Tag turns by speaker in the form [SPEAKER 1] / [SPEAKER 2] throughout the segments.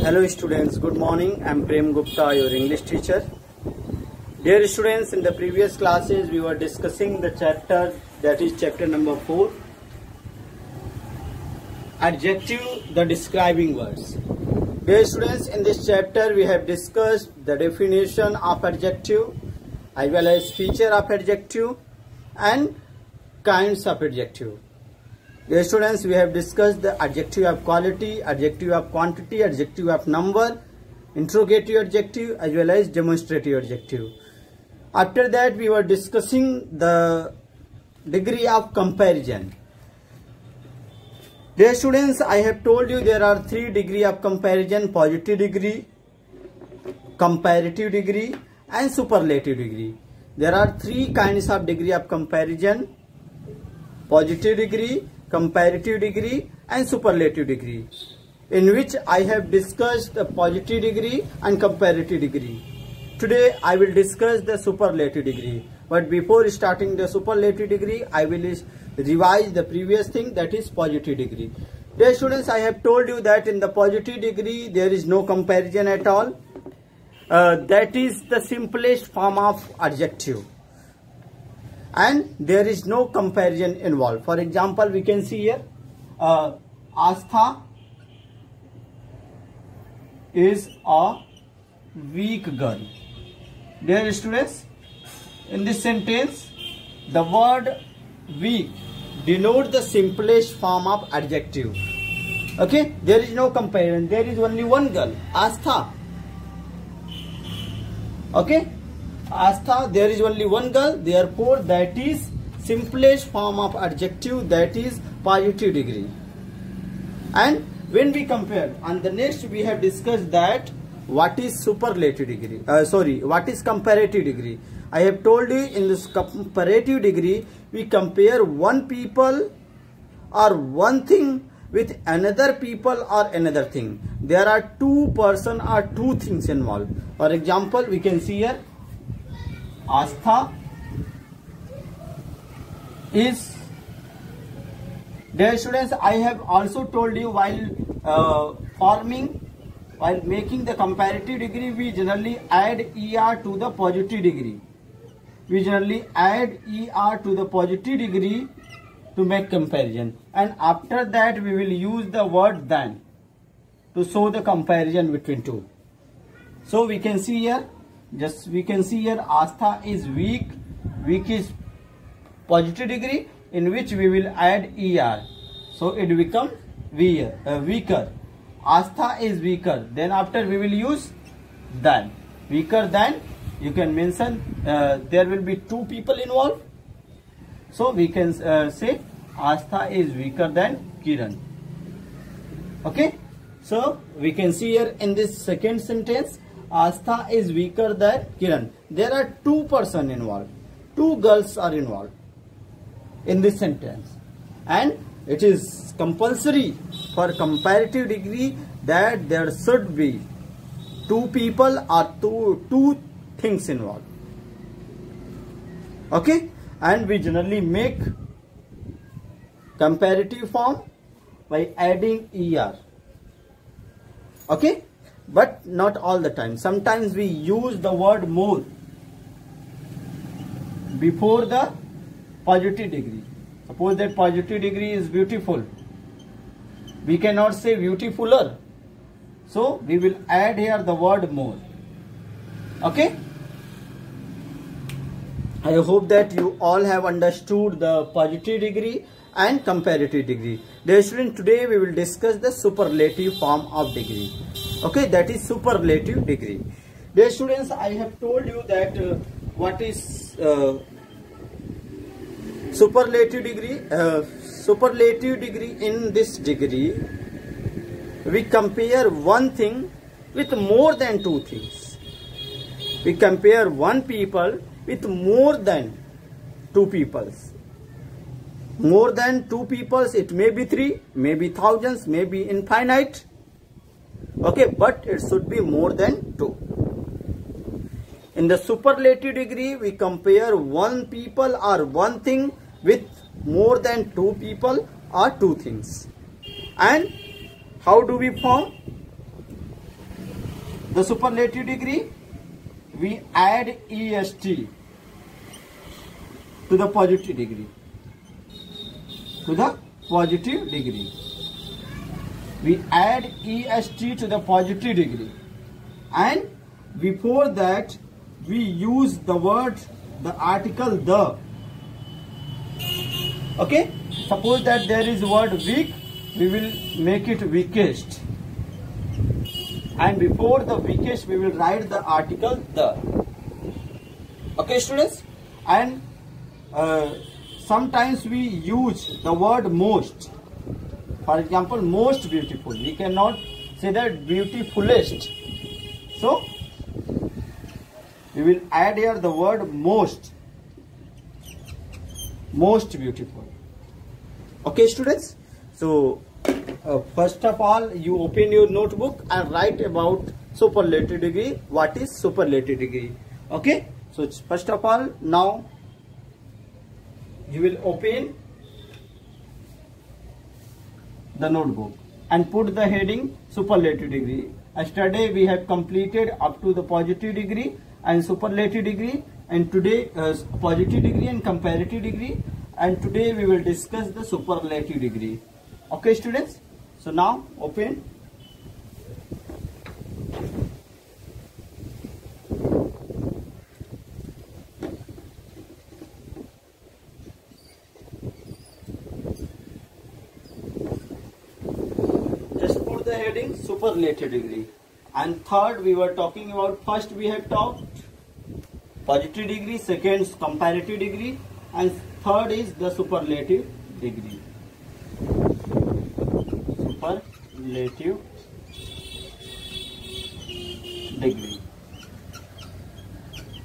[SPEAKER 1] Hello students, good morning. I am Prem Gupta, your English teacher. Dear students, in the previous classes we were discussing the chapter, that is chapter number 4, adjective, the describing words. Dear students, in this chapter we have discussed the definition of adjective as well as feature of adjective and kinds of adjective. Dear students, we have discussed the adjective of quality, adjective of quantity, adjective of number, interrogative adjective as well as demonstrative adjective. After that, we were discussing the degree of comparison. Dear students, I have told you there are 3 degrees of comparison: positive degree, comparative degree and superlative degree. There are 3 kinds of degree of comparison: positive degree, comparative degree and superlative degree, in which I have discussed the positive degree and comparative degree. Today I will discuss the superlative degree, but before starting the superlative degree I will revise the previous thing, that is positive degree. Dear students, I have told you that in the positive degree there is no comparison at all. That is the simplest form of adjective, and there is no comparison involved. For example, we can see here Astha is a weak girl. Dear students, in this sentence the word weak denotes the simplest form of adjective. Okay, there is no comparison, there is only one girl, Astha. Okay, Astha, there is only one girl, therefore that is simplest form of adjective, that is positive degree. And when we compare, and the next we have discussed that what is superlative degree, what is comparative degree. I have told you in this comparative degree we compare one people or one thing with another people or another thing. There are 2 person or 2 things involved. For example, we can see here Astha is. Dear students, I have also told you while making the comparative degree we generally add ER to the positive degree. We generally add ER to the positive degree to make comparison, and after that we will use the word than to show the comparison between 2. So we can see here, Astha is weak. Weak is positive degree in which we will add ER, so it becomes weaker. Astha is weaker, then after we will use than. Weaker than, you can mention there will be 2 people involved, so we can say Astha is weaker than Kiran. Okay, so we can see here in this second sentence Astha is weaker than Kiran. There are 2 persons involved, 2 girls are involved in this sentence, and it is compulsory for comparative degree that there should be 2 people or two things involved. Okay, and we generally make comparative form by adding ER. Okay, but not all the time. Sometimes we use the word more before the positive degree. Suppose that positive degree is beautiful, we cannot say beautifuler, so we will add here the word more. Okay, I hope that you all have understood the positive degree and comparative degree. Dear students, today we will discuss the superlative form of degree. Okay, that is superlative degree. Dear students, I have told you that what is superlative degree. Superlative degree, in this degree we compare one thing with more than 2 things. We compare one people with more than 2 peoples. More than 2 peoples, it may be 3, maybe thousands, maybe infinite. Okay, but it should be more than 2. In the superlative degree we compare one people or one thing with more than 2 people or 2 things. And how do we form? the superlative degree, we add est to the positive degree. To the positive degree. We add est to the positive degree. And before that, we use the word, the article the. Okay? Suppose that there is word weak, we will make it weakest. And before the weakest, we will write the article the. Okay, students? And sometimes we use the word most. For example, most beautiful. We cannot say that beautifulest. So, we will add here the word most. Most beautiful. Okay, students? So, first of all, you open your notebook and write about superlative degree. What is superlative degree? Okay? So, first of all, now you will open the notebook and put the heading superlative degree. Yesterday we have completed up to the positive degree and superlative degree, and today positive degree and comparative degree, and today we will discuss the superlative degree. Okay, students? So now open. Just put the heading superlative degree. And third, we were talking about, first we have talked positive degree, second comparative degree, and third is the superlative degree. Superlative degree.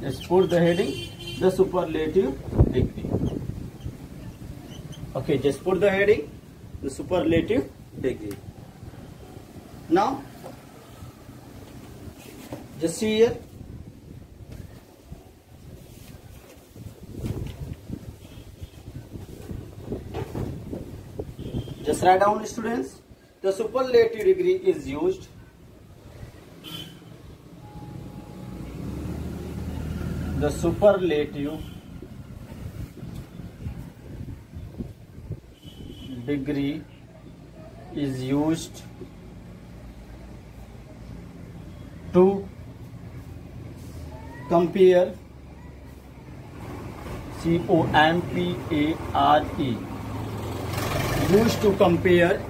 [SPEAKER 1] Just put the heading, the superlative degree. Okay, just put the heading, the superlative degree. Now, just see here. Just write down, students. The superlative degree is used the superlative degree is used to compare compare used to compare.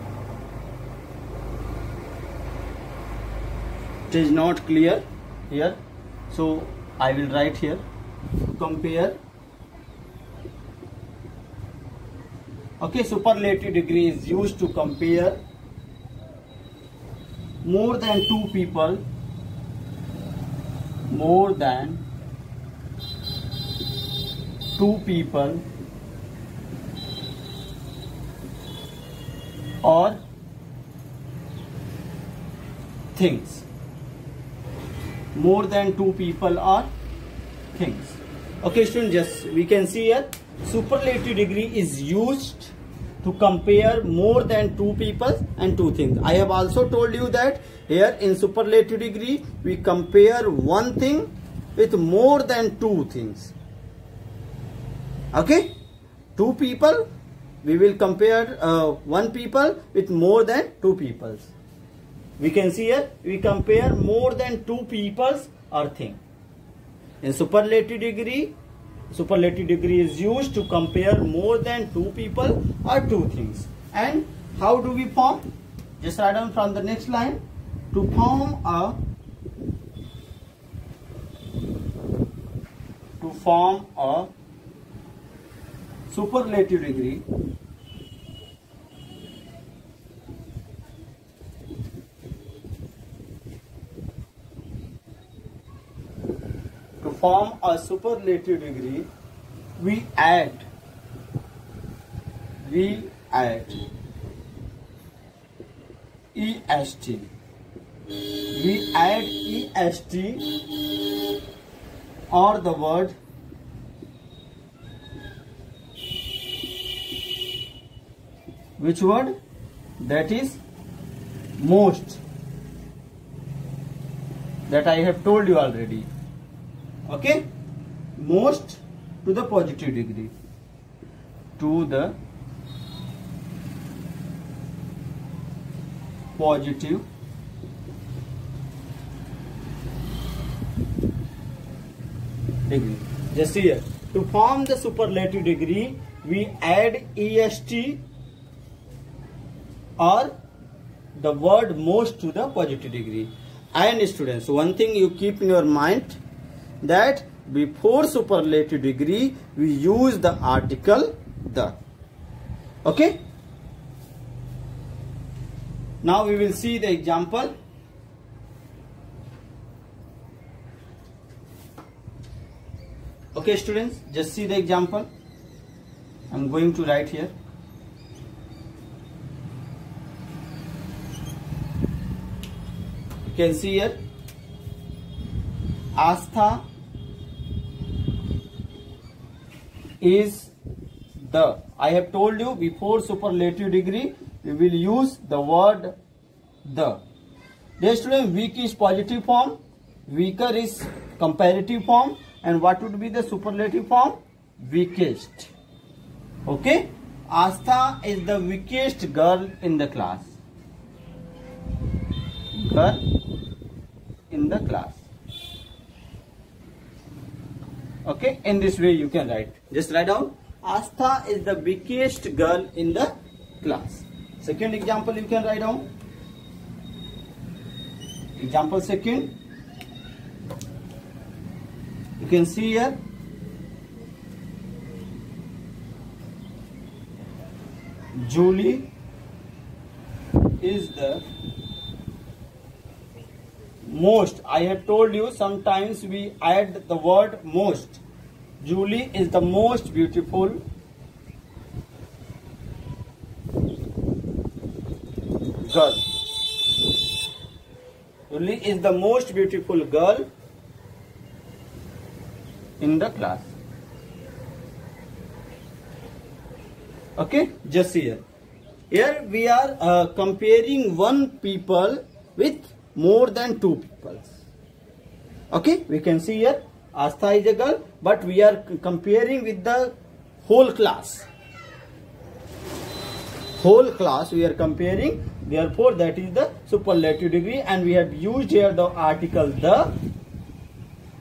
[SPEAKER 1] It is not clear here, so I will write here compare. Okay, superlative degree is used to compare more than two people, more than two people, or things. More than two people or things. Okay, students, just we can see here superlative degree is used to compare more than two people and two things. I have also told you that here in superlative degree we compare one thing with more than two things. Okay, two people, we will compare one people with more than two peoples. We can see here we compare more than two peoples or thing. In superlative degree is used to compare more than two people or two things. And how do we form? Just write down from the next line. To form a superlative degree, we add est. We add est or the word which word? That is most. that I have told you already. Okay, most to the positive degree, to the positive degree. Just here, to form the superlative degree, we add est or the word most to the positive degree. And students, one thing you keep in your mind, that before superlative degree we use the article the. Okay, now we will see the example. Okay students, just see the example. I'm going to write here. You can see here, Astha is the. I have told you before superlative degree we will use the word the. Dear student, weak is positive form, weaker is comparative form, and what would be the superlative form? Weakest. Okay, Astha is the weakest girl in the class. Girl in the class. Okay, in this way you can write. Just write down, Astha is the weakest girl in the class. Second example you can write down. Example second. You can see here, Julie is the most. I have told you sometimes we add the word most. Julie is the most beautiful girl. Julie is the most beautiful girl in the class. Okay, just here. Here we are comparing one people with more than two people. Okay, we can see here Astha is a girl, but we are comparing with the whole class. Whole class we are comparing, therefore that is the superlative degree, and we have used here the article the,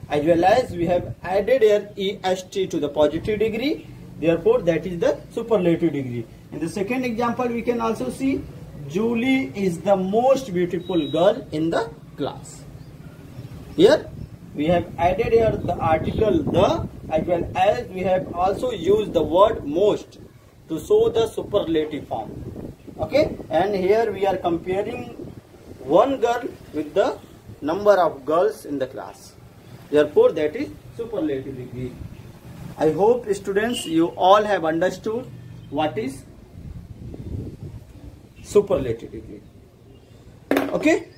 [SPEAKER 1] as well as we have added here est to the positive degree, therefore that is the superlative degree. In the second example we can also see, Julie is the most beautiful girl in the class. Here we have added here the article the, as well as we have also used the word most to show the superlative form. Okay, and here we are comparing one girl with the number of girls in the class. Therefore that is superlative degree. I hope students you all have understood what is superlative degree. Okay,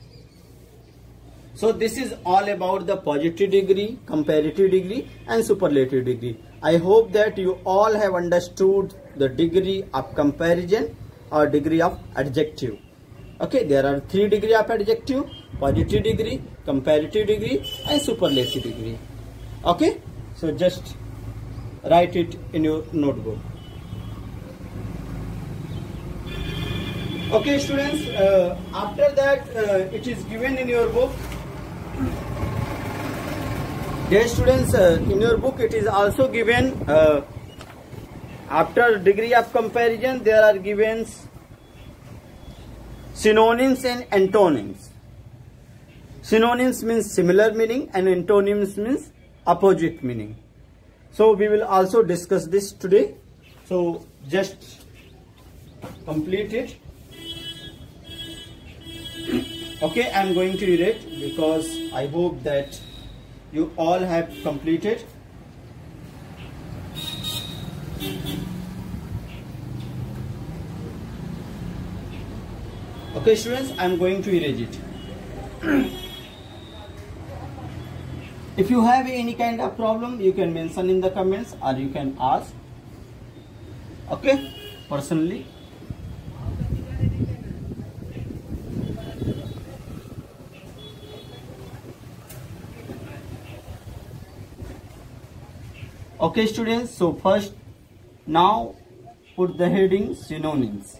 [SPEAKER 1] so this is all about the positive degree, comparative degree and superlative degree. I hope that you all have understood the degree of comparison or degree of adjective. Okay, there are 3 degrees of adjective: positive degree, comparative degree and superlative degree. Okay, so just write it in your notebook. Okay students, after that it is given in your book. Dear students, in your book it is also given, after degree of comparison there are given synonyms and antonyms. Synonyms means similar meaning and antonyms means opposite meaning. So we will also discuss this today. So just complete it. Okay, I am going to read it because I hope that you all have completed. Okay students, I am going to erase it. If you have any kind of problem, you can mention in the comments or you can ask. Okay, personally. Okay students, so first now put the heading synonyms.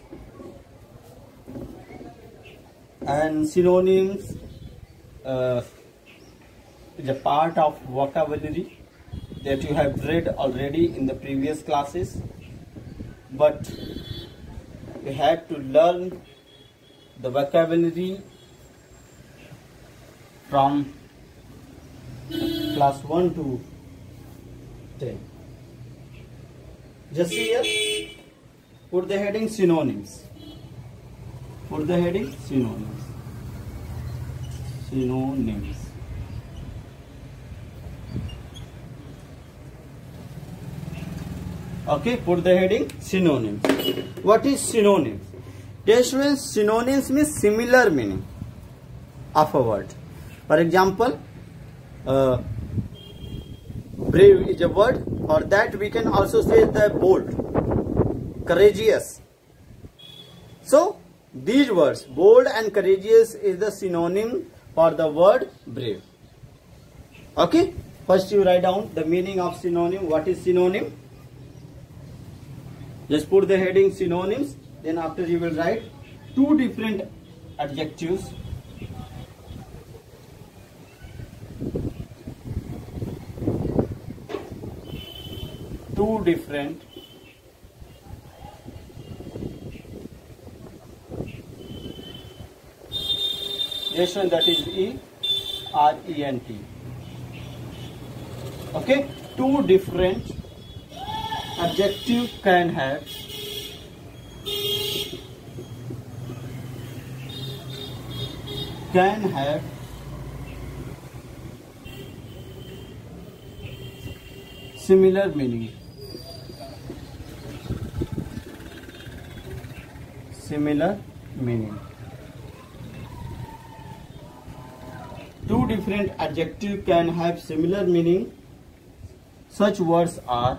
[SPEAKER 1] And synonyms is a part of vocabulary that you have read already in the previous classes, but you had to learn the vocabulary from class 1 to 10. Just here, put the heading synonyms. Put the heading synonyms. Synonyms. Okay, put the heading synonyms. What is synonyms? Dear students, synonyms means similar meaning of a word. For example, brave is a word. For that we can also say the bold, courageous. So these words, bold and courageous, is the synonym for the word brave. Okay, first you write down the meaning of synonym. What is synonym? Just put the heading synonyms. Then after you will write two different adjectives. Two different relation, that is E-R-E-N-T. Okay, two different adjective can have similar meaning. Similar meaning. Two different adjectives can have similar meaning. Such words are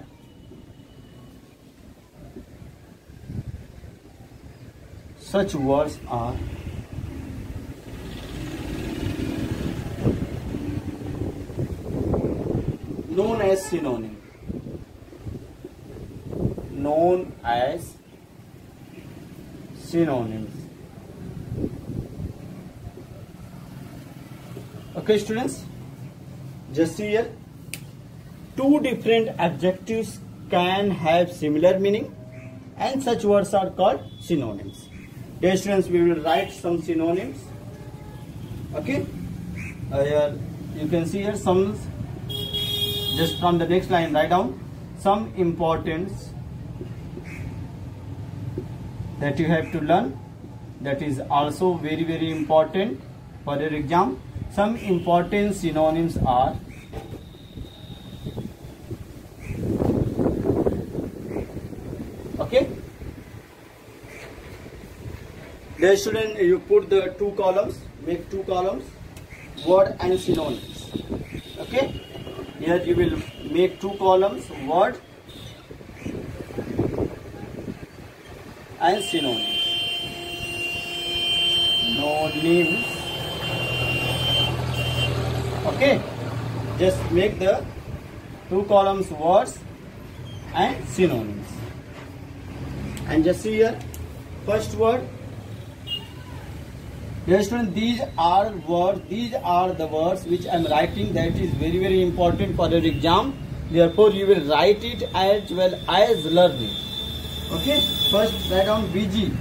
[SPEAKER 1] known as synonym. Known as synonyms. Okay students, just here, two different adjectives can have similar meaning and such words are called synonyms. Dear students, we will write some synonyms. Okay, here you can see here some, just from the next line write down some importance that you have to learn, that is also very, very important for your exam. Some important synonyms are okay. Dear student, you put the two columns, make two columns, word and synonyms. Okay, here you will make two columns, word and synonyms. Synonyms. Okay, just make the two columns, words and synonyms. And just see here, first word. Dear student, these are words, these are the words which I am writing, that is very, very important for your exam. Therefore you will write it as well as learn it. Okay, first write down BG.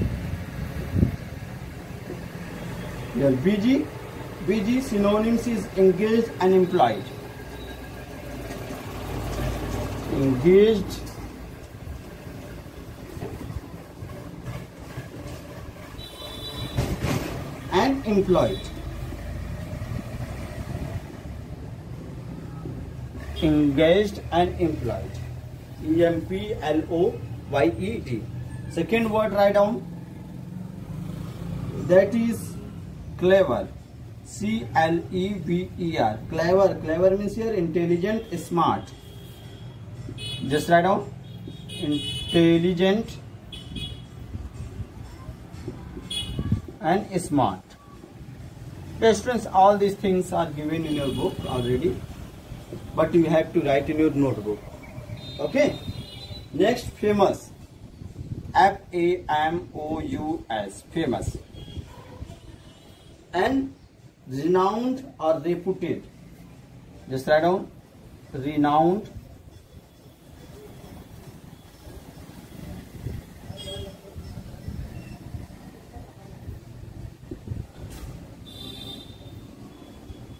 [SPEAKER 1] Here BG. BG synonyms is engaged and employed. Engaged and employed. Engaged and employed. E-M-P-L-O-Y-E-D. Second word write down, that is clever. C-L-E-V-E-R. Clever. Clever means here intelligent, smart. Just write down intelligent and smart. Dear students, all these things are given in your book already, but you have to write in your notebook. Okay. Next, famous. F-A-M-O-U-S. Famous. And renowned or reputed. Just write down. Renowned.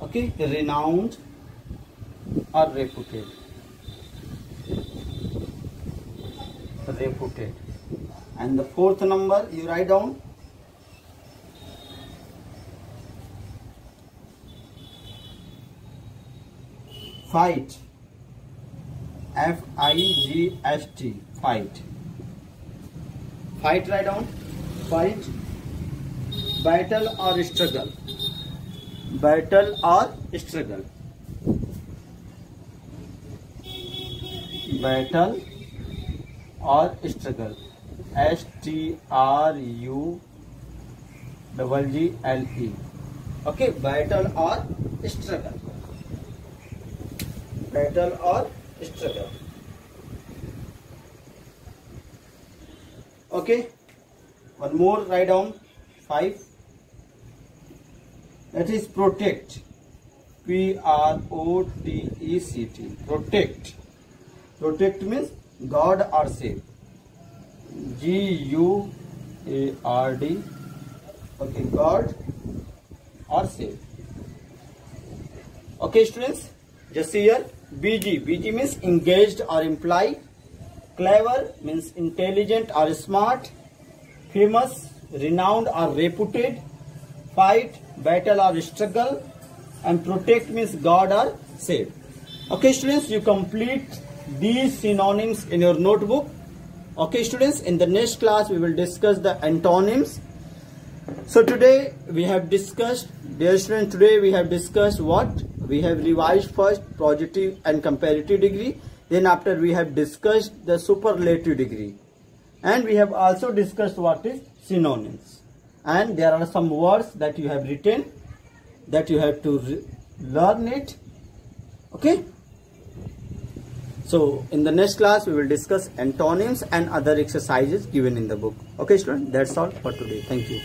[SPEAKER 1] Okay, renowned or reputed. Reputed. And the fourth number you write down. Fight. F-I-G-H-T. Fight. Fight, write down. Fight. Battle or struggle. Battle or struggle. Battle or struggle. S-T-R-U-G-G-L-E. Okay, battle or struggle. Battle or struggle. Okay, one more, write down. 5. That is protect. P-R-O-T-E-C-T. Protect. Protect means guard or save. G-U-A-R-D. Okay, guard or save. Okay, students, just see here. BG. BG means engaged or imply. Clever means intelligent or smart. Famous, renowned or reputed. Fight, battle or struggle. And protect means guard or save. Okay, students, you complete these synonyms in your notebook. Okay, students, in the next class we will discuss the antonyms. So today we have discussed, dear students, today we have discussed what? We have revised first positive and comparative degree. Then after we have discussed the superlative degree. And we have also discussed what is synonyms. And there are some words that you have written that you have to learn it. Okay. So in the next class we will discuss antonyms and other exercises given in the book. Okay, students, that's all for today. Thank you.